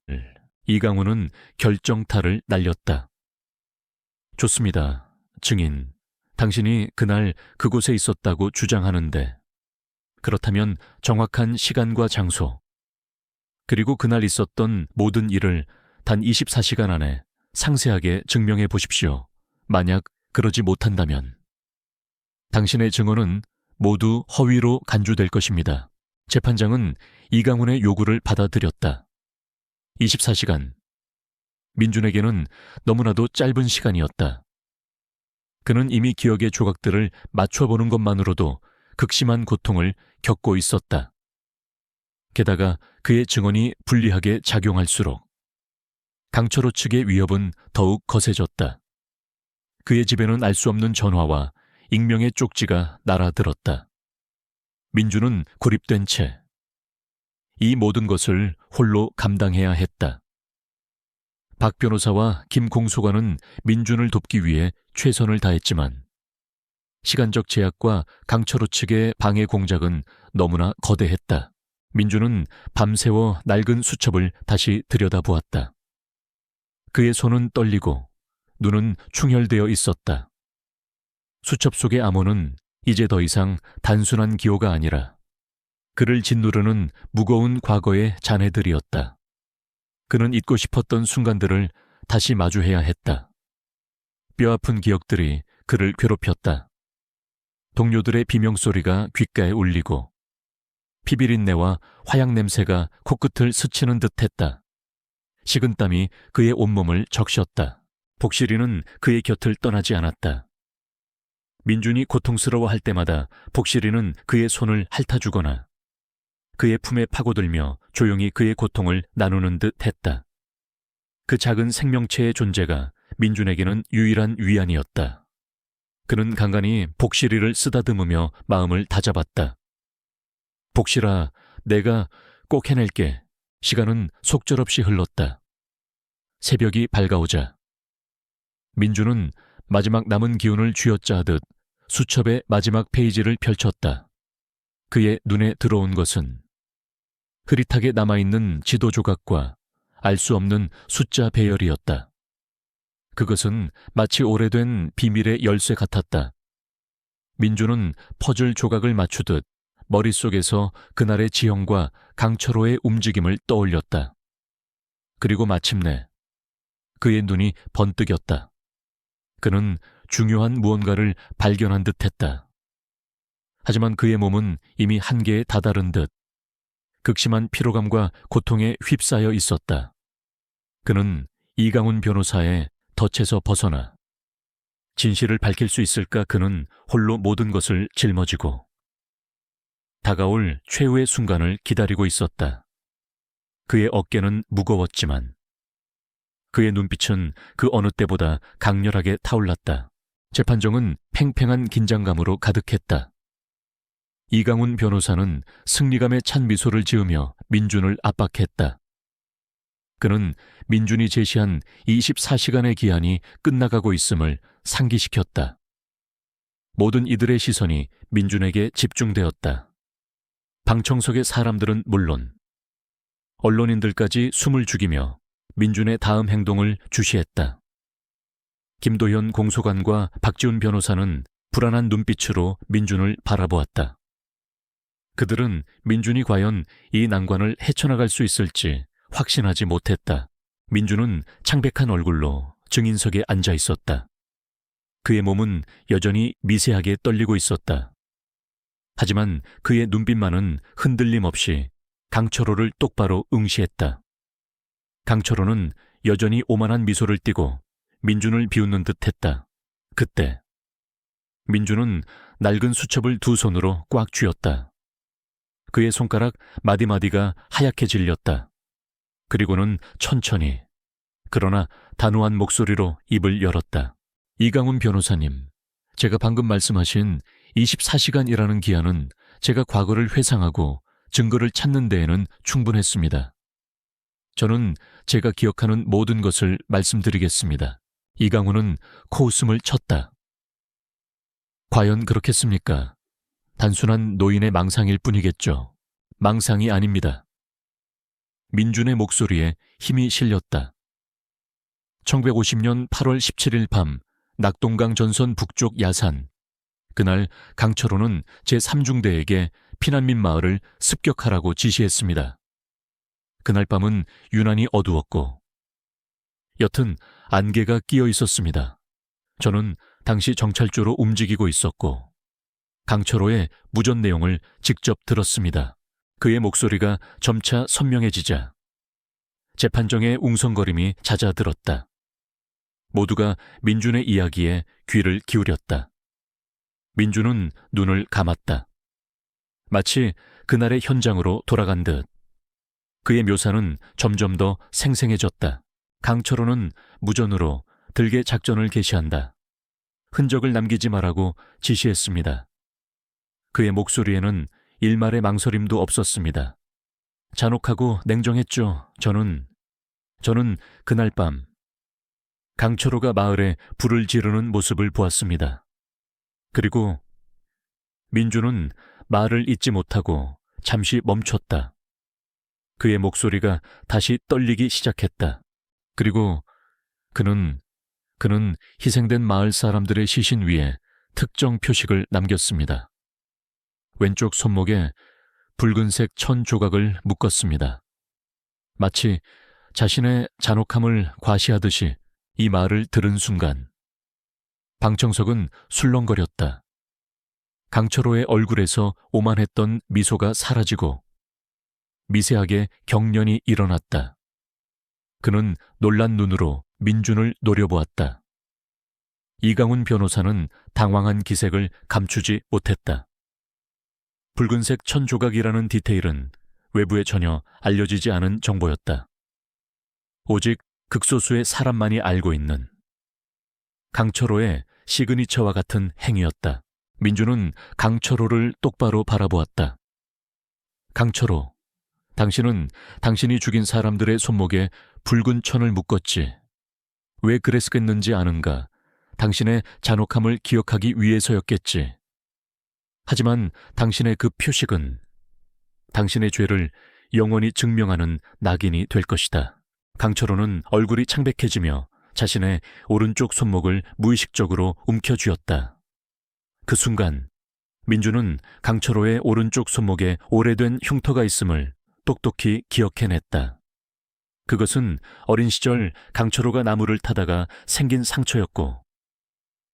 이강훈은 결정타를 날렸다. 좋습니다. 증인, 당신이 그날 그곳에 있었다고 주장하는데 그렇다면 정확한 시간과 장소 그리고 그날 있었던 모든 일을 단 24시간 안에 상세하게 증명해 보십시오. 만약 그러지 못한다면 당신의 증언은 모두 허위로 간주될 것입니다. 재판장은 이강훈의 요구를 받아들였다. 24시간. 민준에게는 너무나도 짧은 시간이었다. 그는 이미 기억의 조각들을 맞춰보는 것만으로도 극심한 고통을 겪고 있었다. 게다가 그의 증언이 불리하게 작용할수록 강철호 측의 위협은 더욱 거세졌다. 그의 집에는 알 수 없는 전화와 익명의 쪽지가 날아들었다. 민주는 고립된 채 이 모든 것을 홀로 감당해야 했다. 박 변호사와 김 공소관은 민준을 돕기 위해 최선을 다했지만 시간적 제약과 강철호 측의 방해 공작은 너무나 거대했다. 민준은 밤새워 낡은 수첩을 다시 들여다보았다. 그의 손은 떨리고 눈은 충혈되어 있었다. 수첩 속의 암호는 이제 더 이상 단순한 기호가 아니라 그를 짓누르는 무거운 과거의 잔해들이었다. 그는 잊고 싶었던 순간들을 다시 마주해야 했다. 뼈아픈 기억들이 그를 괴롭혔다. 동료들의 비명소리가 귓가에 울리고 피비린내와 화약 냄새가 코끝을 스치는 듯했다. 식은땀이 그의 온몸을 적셨다. 복실이는 그의 곁을 떠나지 않았다. 민준이 고통스러워할 때마다 복실이는 그의 손을 핥아주거나 그의 품에 파고들며 조용히 그의 고통을 나누는 듯 했다. 그 작은 생명체의 존재가 민준에게는 유일한 위안이었다. 그는 간간히 복실이를 쓰다듬으며 마음을 다잡았다. 복실아, 내가 꼭 해낼게. 시간은 속절없이 흘렀다. 새벽이 밝아오자 민준은 마지막 남은 기운을 쥐어짜듯 수첩의 마지막 페이지를 펼쳤다. 그의 눈에 들어온 것은 흐릿하게 남아있는 지도 조각과 알 수 없는 숫자 배열이었다. 그것은 마치 오래된 비밀의 열쇠 같았다. 민준은 퍼즐 조각을 맞추듯 머릿속에서 그날의 지형과 강철호의 움직임을 떠올렸다. 그리고 마침내 그의 눈이 번뜩였다. 그는 중요한 무언가를 발견한 듯했다. 하지만 그의 몸은 이미 한계에 다다른 듯 극심한 피로감과 고통에 휩싸여 있었다. 그는 이강훈 변호사의 덫에서 벗어나 진실을 밝힐 수 있을까 그는 홀로 모든 것을 짊어지고 다가올 최후의 순간을 기다리고 있었다. 그의 어깨는 무거웠지만 그의 눈빛은 그 어느 때보다 강렬하게 타올랐다. 재판정은 팽팽한 긴장감으로 가득했다. 이강훈 변호사는 승리감에 찬 미소를 지으며 민준을 압박했다. 그는 민준이 제시한 24시간의 기한이 끝나가고 있음을 상기시켰다. 모든 이들의 시선이 민준에게 집중되었다. 방청석의 사람들은 물론 언론인들까지 숨을 죽이며 민준의 다음 행동을 주시했다. 김도현 공소관과 박지훈 변호사는 불안한 눈빛으로 민준을 바라보았다. 그들은 민준이 과연 이 난관을 헤쳐나갈 수 있을지 확신하지 못했다. 민준은 창백한 얼굴로 증인석에 앉아 있었다. 그의 몸은 여전히 미세하게 떨리고 있었다. 하지만 그의 눈빛만은 흔들림 없이 강철호를 똑바로 응시했다. 강철호는 여전히 오만한 미소를 띠고 민준을 비웃는 듯했다. 그때 민준은 낡은 수첩을 두 손으로 꽉 쥐었다. 그의 손가락 마디마디가 하얗게 질렸다. 그리고는 천천히 그러나 단호한 목소리로 입을 열었다. 이강훈 변호사님, 제가 방금 말씀하신 24시간이라는 기한은 제가 과거를 회상하고 증거를 찾는 데에는 충분했습니다. 저는 제가 기억하는 모든 것을 말씀드리겠습니다. 이강훈은 코웃음을 쳤다. 과연 그렇겠습니까? 단순한 노인의 망상일 뿐이겠죠. 망상이 아닙니다. 민준의 목소리에 힘이 실렸다. 1950년 8월 17일 밤 낙동강 전선 북쪽 야산. 그날 강철호는 제3중대에게 피난민 마을을 습격하라고 지시했습니다. 그날 밤은 유난히 어두웠고 옅은 안개가 끼어 있었습니다. 저는 당시 정찰조로 움직이고 있었고 강철호의 무전 내용을 직접 들었습니다. 그의 목소리가 점차 선명해지자 재판정의 웅성거림이 잦아들었다. 모두가 민준의 이야기에 귀를 기울였다. 민준은 눈을 감았다. 마치 그날의 현장으로 돌아간 듯. 그의 묘사는 점점 더 생생해졌다. 강철호는 무전으로 들개 작전을 개시한다. 흔적을 남기지 말라고 지시했습니다. 그의 목소리에는 일말의 망설임도 없었습니다. 잔혹하고 냉정했죠. 저는 그날 밤 강철호가 마을에 불을 지르는 모습을 보았습니다. 그리고 민주는 말을 잇지 못하고 잠시 멈췄다. 그의 목소리가 다시 떨리기 시작했다. 그리고 그는 희생된 마을 사람들의 시신 위에 특정 표식을 남겼습니다. 왼쪽 손목에 붉은색 천 조각을 묶었습니다. 마치 자신의 잔혹함을 과시하듯이 이 말을 들은 순간 방청석은 술렁거렸다. 강철호의 얼굴에서 오만했던 미소가 사라지고 미세하게 경련이 일어났다. 그는 놀란 눈으로 민준을 노려보았다. 이강훈 변호사는 당황한 기색을 감추지 못했다. 붉은색 천조각이라는 디테일은 외부에 전혀 알려지지 않은 정보였다. 오직 극소수의 사람만이 알고 있는 강철호의 시그니처와 같은 행위였다. 민준은 강철호를 똑바로 바라보았다. 강철호, 당신은 당신이 죽인 사람들의 손목에 붉은 천을 묶었지. 왜 그랬겠는지 아는가? 당신의 잔혹함을 기억하기 위해서였겠지. 하지만 당신의 그 표식은 당신의 죄를 영원히 증명하는 낙인이 될 것이다. 강철호는 얼굴이 창백해지며 자신의 오른쪽 손목을 무의식적으로 움켜쥐었다. 그 순간 민주는 강철호의 오른쪽 손목에 오래된 흉터가 있음을 똑똑히 기억해냈다. 그것은 어린 시절 강철호가 나무를 타다가 생긴 상처였고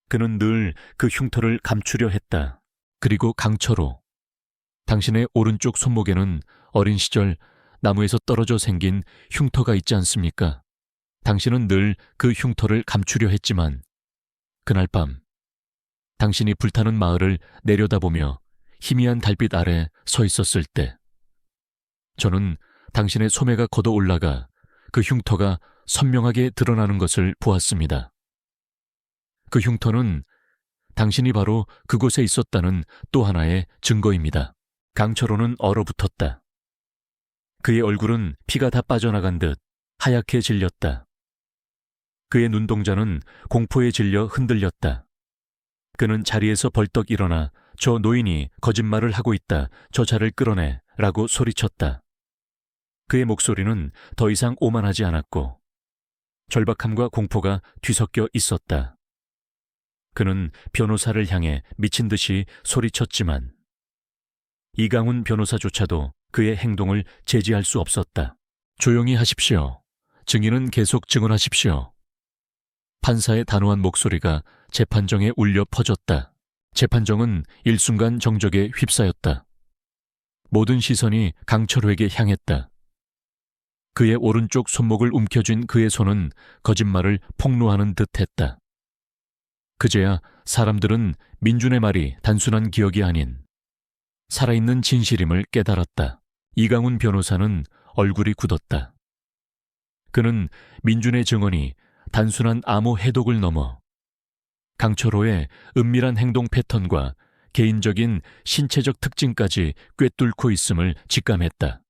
그는 늘 그 흉터를 감추려 했다. 그리고 강철호, 당신의 오른쪽 손목에는 어린 시절 나무에서 떨어져 생긴 흉터가 있지 않습니까? 당신은 늘 그 흉터를 감추려 했지만 그날 밤 당신이 불타는 마을을 내려다보며 희미한 달빛 아래 서 있었을 때 저는 당신의 소매가 걷어 올라가 그 흉터가 선명하게 드러나는 것을 보았습니다. 그 흉터는 당신이 바로 그곳에 있었다는 또 하나의 증거입니다. 강철호는 얼어붙었다. 그의 얼굴은 피가 다 빠져나간 듯 하얗게 질렸다. 그의 눈동자는 공포에 질려 흔들렸다. 그는 자리에서 벌떡 일어나 저 노인이 거짓말을 하고 있다. 저 자를 끌어내 라고 소리쳤다. 그의 목소리는 더 이상 오만하지 않았고 절박함과 공포가 뒤섞여 있었다. 그는 변호사를 향해 미친 듯이 소리쳤지만 이강훈 변호사조차도 그의 행동을 제지할 수 없었다. 조용히 하십시오. 증인은 계속 증언하십시오. 판사의 단호한 목소리가 재판정에 울려 퍼졌다. 재판정은 일순간 정적에 휩싸였다. 모든 시선이 강철호에게 향했다. 그의 오른쪽 손목을 움켜쥔 그의 손은 거짓말을 폭로하는 듯했다. 그제야 사람들은 민준의 말이 단순한 기억이 아닌 살아있는 진실임을 깨달았다. 이강훈 변호사는 얼굴이 굳었다. 그는 민준의 증언이 단순한 암호 해독을 넘어 강철호의 은밀한 행동 패턴과 개인적인 신체적 특징까지 꿰뚫고 있음을 직감했다.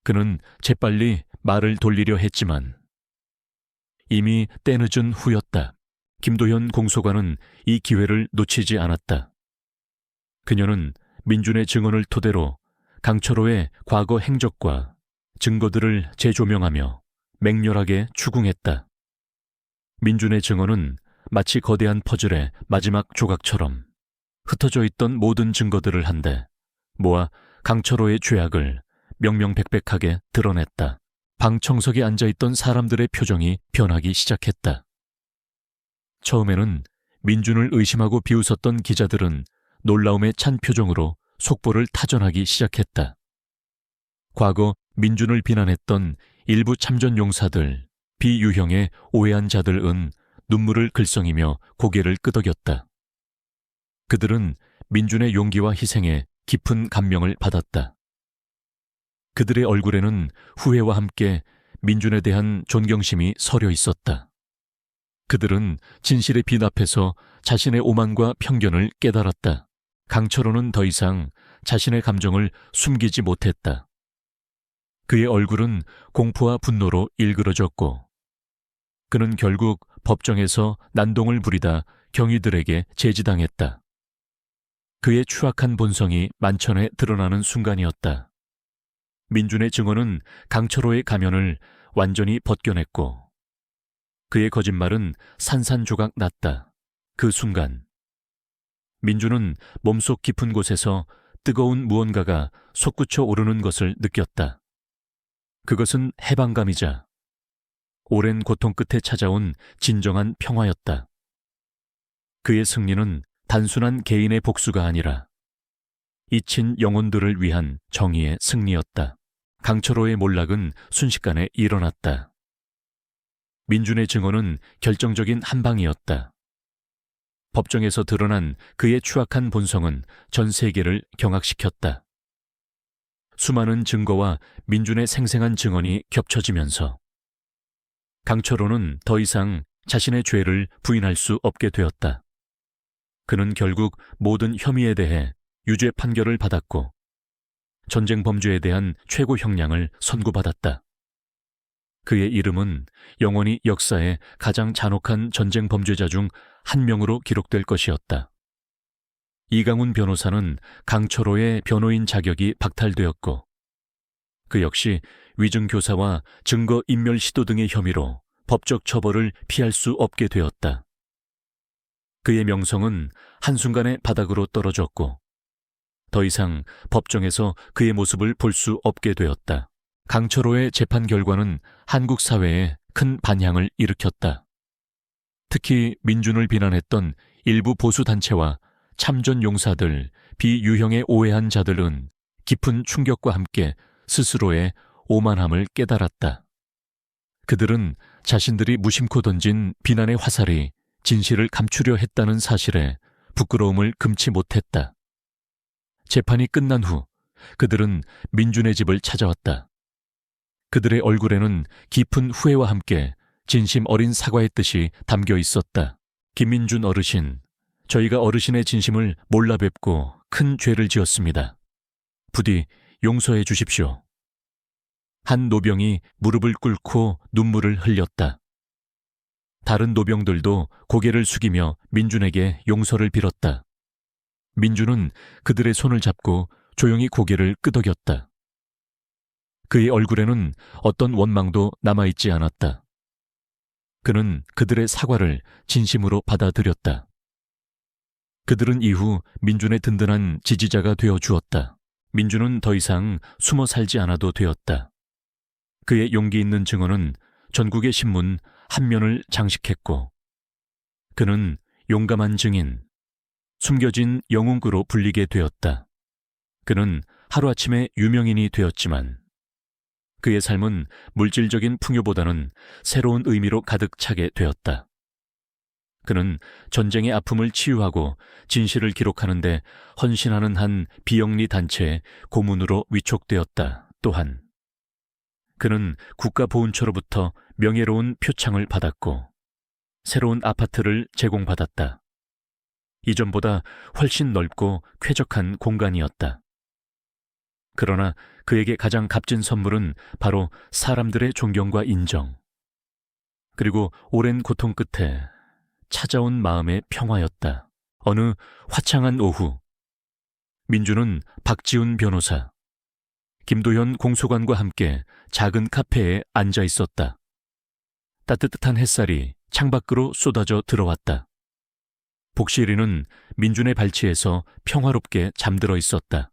그는 재빨리 말을 돌리려 했지만 이미 때늦은 후였다. 김도현 공소관은 이 기회를 놓치지 않았다. 그녀는 민준의 증언을 토대로 강철호의 과거 행적과 증거들을 재조명하며 맹렬하게 추궁했다. 민준의 증언은 마치 거대한 퍼즐의 마지막 조각처럼 흩어져 있던 모든 증거들을 한데 모아 강철호의 죄악을 명명백백하게 드러냈다. 방청석에 앉아있던 사람들의 표정이 변하기 시작했다. 처음에는 민준을 의심하고 비웃었던 기자들은 놀라움에 찬 표정으로 속보를 타전하기 시작했다. 과거 민준을 비난했던 일부 참전 용사들, 비유형의 오해한 자들은 눈물을 글썽이며 고개를 끄덕였다. 그들은 민준의 용기와 희생에 깊은 감명을 받았다. 그들의 얼굴에는 후회와 함께 민준에 대한 존경심이 서려 있었다. 그들은 진실의 빛 앞에서 자신의 오만과 편견을 깨달았다. 강철호는 더 이상 자신의 감정을 숨기지 못했다. 그의 얼굴은 공포와 분노로 일그러졌고 그는 결국 법정에서 난동을 부리다 경위들에게 제지당했다. 그의 추악한 본성이 만천에 드러나는 순간이었다. 민준의 증언은 강철호의 가면을 완전히 벗겨냈고 그의 거짓말은 산산조각 났다. 그 순간 민준은 몸속 깊은 곳에서 뜨거운 무언가가 솟구쳐 오르는 것을 느꼈다. 그것은 해방감이자 오랜 고통 끝에 찾아온 진정한 평화였다. 그의 승리는 단순한 개인의 복수가 아니라 잊힌 영혼들을 위한 정의의 승리였다. 강철호의 몰락은 순식간에 일어났다. 민준의 증언은 결정적인 한 방이었다. 법정에서 드러난 그의 추악한 본성은 전 세계를 경악시켰다. 수많은 증거와 민준의 생생한 증언이 겹쳐지면서 강철호는 더 이상 자신의 죄를 부인할 수 없게 되었다. 그는 결국 모든 혐의에 대해 유죄 판결을 받았고 전쟁 범죄에 대한 최고 형량을 선고받았다. 그의 이름은 영원히 역사의 가장 잔혹한 전쟁 범죄자 중 한 명으로 기록될 것이었다. 이강훈 변호사는 강철호의 변호인 자격이 박탈되었고 그 역시 위증교사와 증거인멸 시도 등의 혐의로 법적 처벌을 피할 수 없게 되었다. 그의 명성은 한순간에 바닥으로 떨어졌고 더 이상 법정에서 그의 모습을 볼 수 없게 되었다. 강철호의 재판 결과는 한국 사회에 큰 반향을 일으켰다. 특히 민준을 비난했던 일부 보수단체와 참전 용사들, 비유형의 오해한 자들은 깊은 충격과 함께 스스로의 오만함을 깨달았다. 그들은 자신들이 무심코 던진 비난의 화살이 진실을 감추려 했다는 사실에 부끄러움을 금치 못했다. 재판이 끝난 후 그들은 민준의 집을 찾아왔다. 그들의 얼굴에는 깊은 후회와 함께 진심 어린 사과의 뜻이 담겨 있었다. 김민준 어르신, 저희가 어르신의 진심을 몰라 뵙고 큰 죄를 지었습니다. 부디 용서해 주십시오. 한 노병이 무릎을 꿇고 눈물을 흘렸다. 다른 노병들도 고개를 숙이며 민준에게 용서를 빌었다. 민준은 그들의 손을 잡고 조용히 고개를 끄덕였다. 그의 얼굴에는 어떤 원망도 남아있지 않았다. 그는 그들의 사과를 진심으로 받아들였다. 그들은 이후 민준의 든든한 지지자가 되어 주었다. 민준은 더 이상 숨어 살지 않아도 되었다. 그의 용기 있는 증언은 전국의 신문 한 면을 장식했고 그는 용감한 증인, 숨겨진 영웅으로 불리게 되었다. 그는 하루아침에 유명인이 되었지만 그의 삶은 물질적인 풍요보다는 새로운 의미로 가득 차게 되었다. 그는 전쟁의 아픔을 치유하고 진실을 기록하는 데 헌신하는 한 비영리 단체의 고문으로 위촉되었다. 또한 그는 국가보훈처로부터 명예로운 표창을 받았고 새로운 아파트를 제공받았다. 이전보다 훨씬 넓고 쾌적한 공간이었다. 그러나 그에게 가장 값진 선물은 바로 사람들의 존경과 인정, 그리고 오랜 고통 끝에 찾아온 마음의 평화였다. 어느 화창한 오후, 민준은 박지훈 변호사, 김도현 공소관과 함께 작은 카페에 앉아 있었다. 따뜻한 햇살이 창밖으로 쏟아져 들어왔다. 복실이는 민준의 발치에서 평화롭게 잠들어 있었다.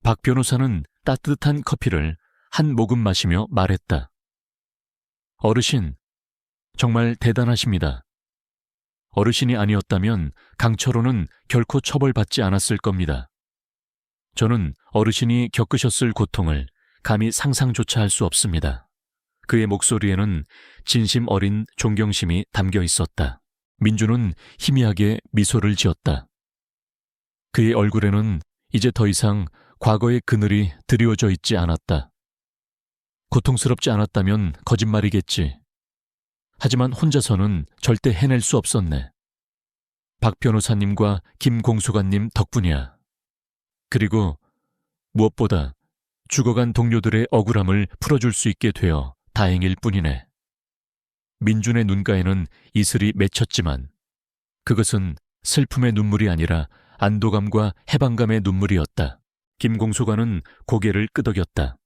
박 변호사는 따뜻한 커피를 한 모금 마시며 말했다. 어르신, 정말 대단하십니다. 어르신이 아니었다면 강철호는 결코 처벌받지 않았을 겁니다. 저는 어르신이 겪으셨을 고통을 감히 상상조차 할 수 없습니다. 그의 목소리에는 진심 어린 존경심이 담겨 있었다. 민주는 희미하게 미소를 지었다. 그의 얼굴에는 이제 더 이상 과거의 그늘이 드리워져 있지 않았다. 고통스럽지 않았다면 거짓말이겠지. 하지만 혼자서는 절대 해낼 수 없었네. 박 변호사님과 김 공수관님 덕분이야. 그리고 무엇보다 죽어간 동료들의 억울함을 풀어줄 수 있게 되어 다행일 뿐이네. 민준의 눈가에는 이슬이 맺혔지만 그것은 슬픔의 눈물이 아니라 안도감과 해방감의 눈물이었다. 김 공수관은 고개를 끄덕였다.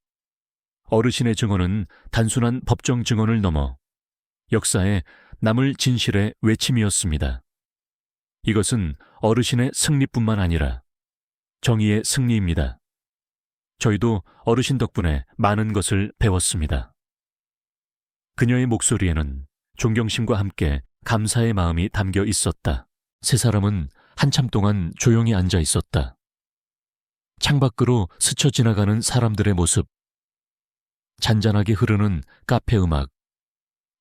어르신의 증언은 단순한 법정 증언을 넘어 역사에 남을 진실의 외침이었습니다. 이것은 어르신의 승리뿐만 아니라 정의의 승리입니다. 저희도 어르신 덕분에 많은 것을 배웠습니다. 그녀의 목소리에는 존경심과 함께 감사의 마음이 담겨 있었다. 세 사람은 한참 동안 조용히 앉아 있었다. 창밖으로 스쳐 지나가는 사람들의 모습, 잔잔하게 흐르는 카페 음악,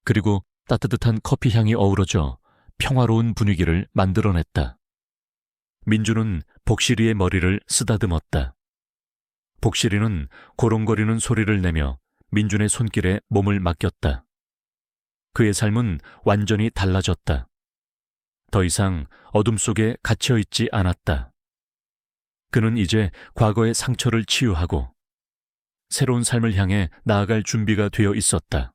그리고 따뜻한 커피 향이 어우러져 평화로운 분위기를 만들어냈다. 민주는 복실이의 머리를 쓰다듬었다. 복실이는 고롱거리는 소리를 내며 민준의 손길에 몸을 맡겼다. 그의 삶은 완전히 달라졌다. 더 이상 어둠 속에 갇혀있지 않았다. 그는 이제 과거의 상처를 치유하고 새로운 삶을 향해 나아갈 준비가 되어 있었다.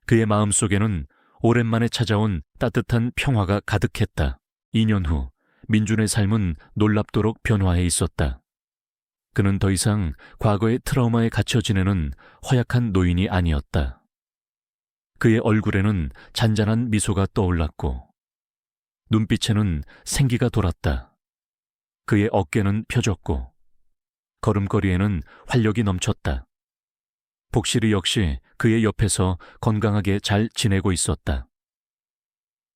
그의 마음속에는 오랜만에 찾아온 따뜻한 평화가 가득했다. 2년 후 민준의 삶은 놀랍도록 변화해 있었다. 그는 더 이상 과거의 트라우마에 갇혀 지내는 허약한 노인이 아니었다. 그의 얼굴에는 잔잔한 미소가 떠올랐고 눈빛에는 생기가 돌았다. 그의 어깨는 펴졌고 걸음걸이에는 활력이 넘쳤다. 복실이 역시 그의 옆에서 건강하게 잘 지내고 있었다.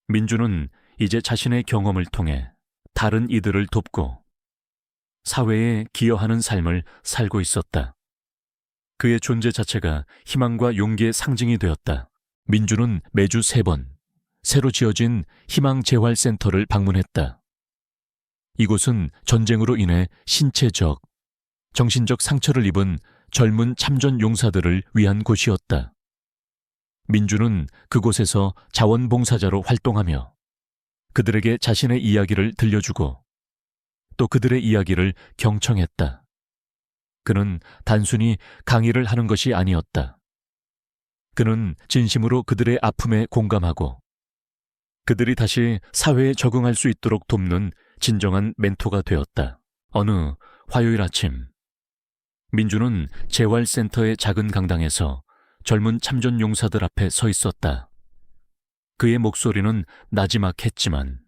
민주는 이제 자신의 경험을 통해 다른 이들을 돕고 사회에 기여하는 삶을 살고 있었다. 그의 존재 자체가 희망과 용기의 상징이 되었다. 민주는 매주 3번 새로 지어진 희망재활센터를 방문했다. 이곳은 전쟁으로 인해 신체적, 정신적 상처를 입은 젊은 참전 용사들을 위한 곳이었다. 민주는 그곳에서 자원봉사자로 활동하며 그들에게 자신의 이야기를 들려주고 또 그들의 이야기를 경청했다. 그는 단순히 강의를 하는 것이 아니었다. 그는 진심으로 그들의 아픔에 공감하고 그들이 다시 사회에 적응할 수 있도록 돕는 진정한 멘토가 되었다. 어느 화요일 아침, 민주는 재활센터의 작은 강당에서 젊은 참전 용사들 앞에 서 있었다. 그의 목소리는 나지막했지만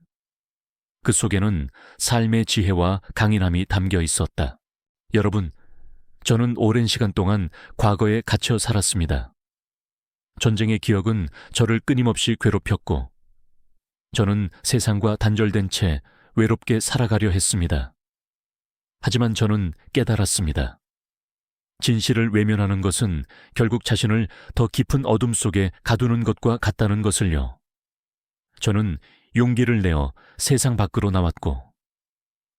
그 속에는 삶의 지혜와 강인함이 담겨 있었다. 여러분, 저는 오랜 시간 동안 과거에 갇혀 살았습니다. 전쟁의 기억은 저를 끊임없이 괴롭혔고 저는 세상과 단절된 채 외롭게 살아가려 했습니다. 하지만 저는 깨달았습니다. 진실을 외면하는 것은 결국 자신을 더 깊은 어둠 속에 가두는 것과 같다는 것을요. 저는 용기를 내어 세상 밖으로 나왔고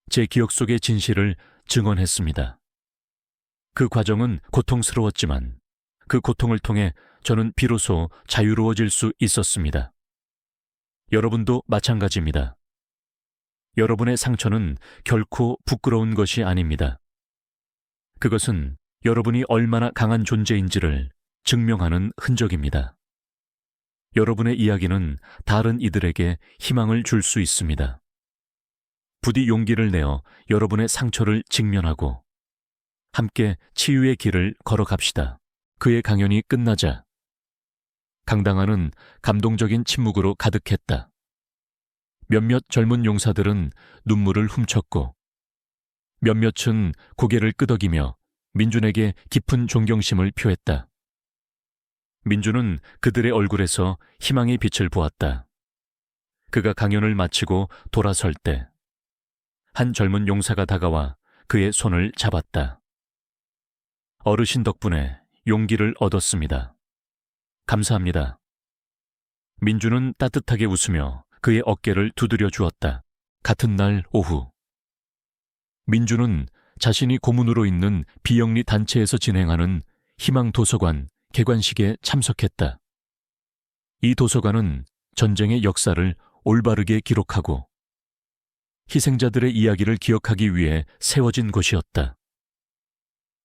제 기억 속의 진실을 증언했습니다. 그 과정은 고통스러웠지만 그 고통을 통해 저는 비로소 자유로워질 수 있었습니다. 여러분도 마찬가지입니다. 여러분의 상처는 결코 부끄러운 것이 아닙니다. 그것은 여러분이 얼마나 강한 존재인지를 증명하는 흔적입니다. 여러분의 이야기는 다른 이들에게 희망을 줄 수 있습니다. 부디 용기를 내어 여러분의 상처를 직면하고 함께 치유의 길을 걸어갑시다. 그의 강연이 끝나자 강당 안은 감동적인 침묵으로 가득했다. 몇몇 젊은 용사들은 눈물을 훔쳤고 몇몇은 고개를 끄덕이며 민준에게 깊은 존경심을 표했다. 민준은 그들의 얼굴에서 희망의 빛을 보았다. 그가 강연을 마치고 돌아설 때 한 젊은 용사가 다가와 그의 손을 잡았다. 어르신 덕분에 용기를 얻었습니다. 감사합니다. 민주는 따뜻하게 웃으며 그의 어깨를 두드려 주었다. 같은 날 오후, 민주는 자신이 고문으로 있는 비영리 단체에서 진행하는 희망도서관 개관식에 참석했다. 이 도서관은 전쟁의 역사를 올바르게 기록하고 희생자들의 이야기를 기억하기 위해 세워진 곳이었다.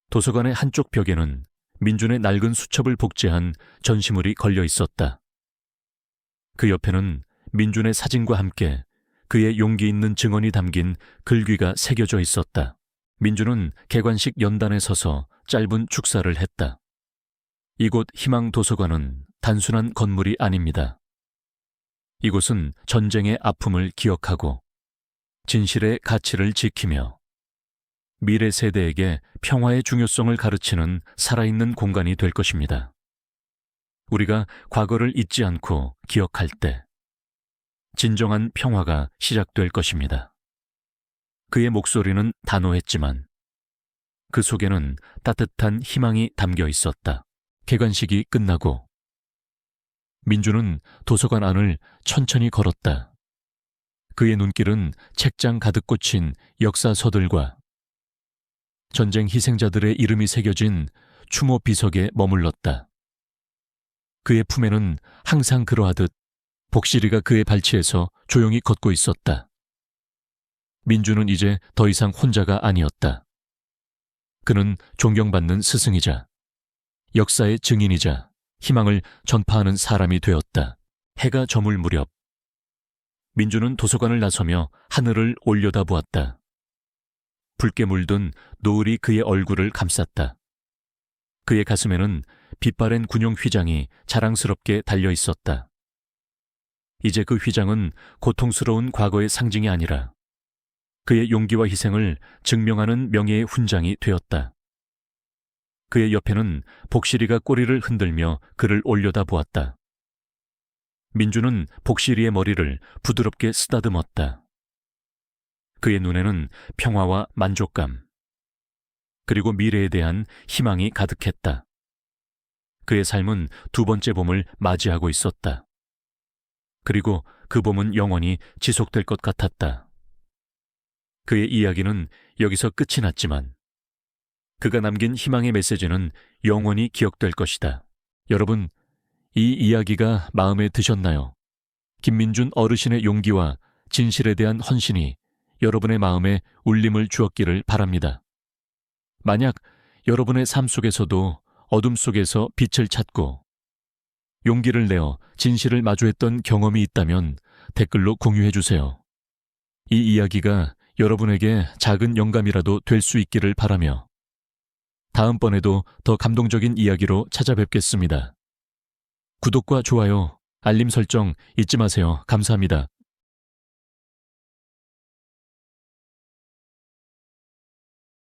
도서관의 한쪽 벽에는 민준의 낡은 수첩을 복제한 전시물이 걸려 있었다. 그 옆에는 민준의 사진과 함께 그의 용기 있는 증언이 담긴 글귀가 새겨져 있었다. 민준은 개관식 연단에 서서 짧은 축사를 했다. 이곳 희망도서관은 단순한 건물이 아닙니다. 이곳은 전쟁의 아픔을 기억하고 진실의 가치를 지키며 미래 세대에게 평화의 중요성을 가르치는 살아있는 공간이 될 것입니다. 우리가 과거를 잊지 않고 기억할 때 진정한 평화가 시작될 것입니다. 그의 목소리는 단호했지만 그 속에는 따뜻한 희망이 담겨 있었다. 개관식이 끝나고 민주는 도서관 안을 천천히 걸었다. 그의 눈길은 책장 가득 꽂힌 역사서들과 전쟁 희생자들의 이름이 새겨진 추모 비석에 머물렀다. 그의 품에는 항상 그러하듯 복실이가 그의 발치에서 조용히 걷고 있었다. 민주는 이제 더 이상 혼자가 아니었다. 그는 존경받는 스승이자 역사의 증인이자 희망을 전파하는 사람이 되었다. 해가 저물 무렵 민주는 도서관을 나서며 하늘을 올려다보았다. 붉게 물든 노을이 그의 얼굴을 감쌌다. 그의 가슴에는 빛바랜 군용 휘장이 자랑스럽게 달려 있었다. 이제 그 휘장은 고통스러운 과거의 상징이 아니라 그의 용기와 희생을 증명하는 명예의 훈장이 되었다. 그의 옆에는 복실이가 꼬리를 흔들며 그를 올려다보았다. 민주는 복실이의 머리를 부드럽게 쓰다듬었다. 그의 눈에는 평화와 만족감, 그리고 미래에 대한 희망이 가득했다. 그의 삶은 두 번째 봄을 맞이하고 있었다. 그리고 그 봄은 영원히 지속될 것 같았다. 그의 이야기는 여기서 끝이 났지만 그가 남긴 희망의 메시지는 영원히 기억될 것이다. 여러분, 이 이야기가 마음에 드셨나요? 김민준 어르신의 용기와 진실에 대한 헌신이 여러분의 마음에 울림을 주었기를 바랍니다. 만약 여러분의 삶 속에서도 어둠 속에서 빛을 찾고 용기를 내어 진실을 마주했던 경험이 있다면 댓글로 공유해 주세요. 이 이야기가 여러분에게 작은 영감이라도 될 수 있기를 바라며 다음번에도 더 감동적인 이야기로 찾아뵙겠습니다. 구독과 좋아요, 알림 설정 잊지 마세요. 감사합니다.